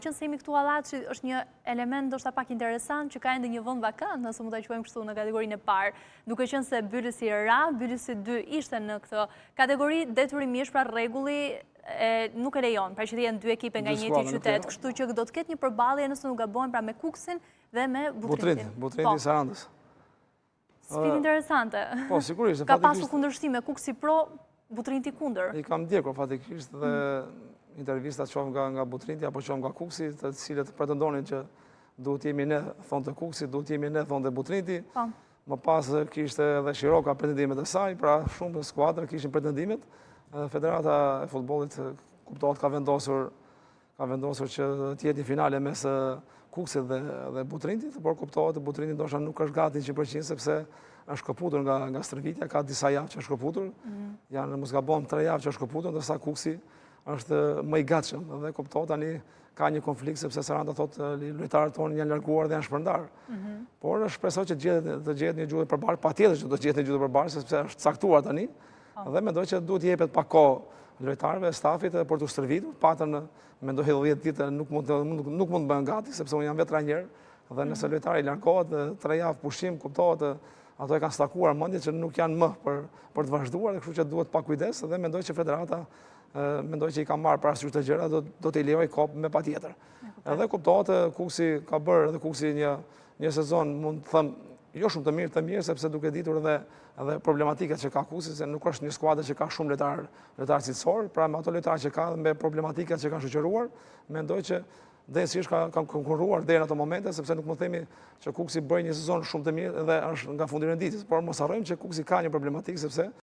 Qënë se jemi këtu Allaçi është një element ndoshta pak interesant që ka ende një vend vakant, nëse mund ta quajmë kështu në kategorinë e parë, duke qenë se Byllisi Ra, Byllisi 2 ishte në këtë kategori detyrimisht, pra rregulli nuk e lejon, pra që të jenë dy ekipe nga njëjti qytet, kështu që do të ketë një përballje nëse nuk gabojmë pra me Kuksin dhe me Butrintin. Butrinti i Sarandës. Sfidë interesante. Po, sigurisht. Ka pasur kundërshtime, Kuksi pro, Butrinti kundër. I kam ndjekur fatikisht dhe intervistat qofë nga Butrinti apo qofë nga Kuksi, të cilët pretendonin që duhet jemi ne, thonë të Kuksi, duhet jemi ne, thonë të Butrinti. Më pas kishte edhe Shiroka pretendimet e saj, pra shumë skuadra kishin pretendimet. Federata e futbollit kuptohet ka vendosur që t'jeti finale mes Kuksit dhe Butrintit, por kuptohet të Butrintit ndoshta nuk është gati 100% sepse është shkëputur nga stërvitja, ka disa javë që është shkëputur, janë mos gabon 3 javë që është shkëputur, ndërsa Kuksi është më i gatshëm dhe kuptohet tani ka një konflikt sepse Saranda thotë lojtarët tonë janë larguar dhe janë shpërndar. Por shpresoj që të gjehet një gjuhë e përparë, patjetër që do të gjehet një gjuhë e përparë sepse është caktuar tani dhe mendoj që duhet jepet pak kohë lojtarëve, stafit për të stërvitur, patën mendoj 10 ditë nuk mund të bëhen gati sepse unë jam vetë trajner dhe nëse lojtari largohet 3 javë pushim, kuptohet ato e kanë stakuar mendje që nuk janë më për të vazhduar dhe kështu që duhet pak kujdes dhe mendoj që federata mendoj që i ka marrë parasysh të gjëra, do t'i lejoj kopë me patjetër. Edhe kuptohet Kuksi ka bërë edhe Kuksi një sezon, mund të thëmë, jo shumë të mirë, sepse duke ditur edhe problematikat që ka Kuksi, se nuk është një skuadër që ka shumë lojtarë cilësor, pra me ato lojtarë që ka dhe me problematikat që ka shoqëruar, mendoj që drejtësisht ka konkurruar deri në ato momente, sepse nuk mund themi që Kuksi bëri një sezon shumë të mirë dhe është nga fundi renditjes, por mos harrojmë që Kuksi ka një problematikë sepse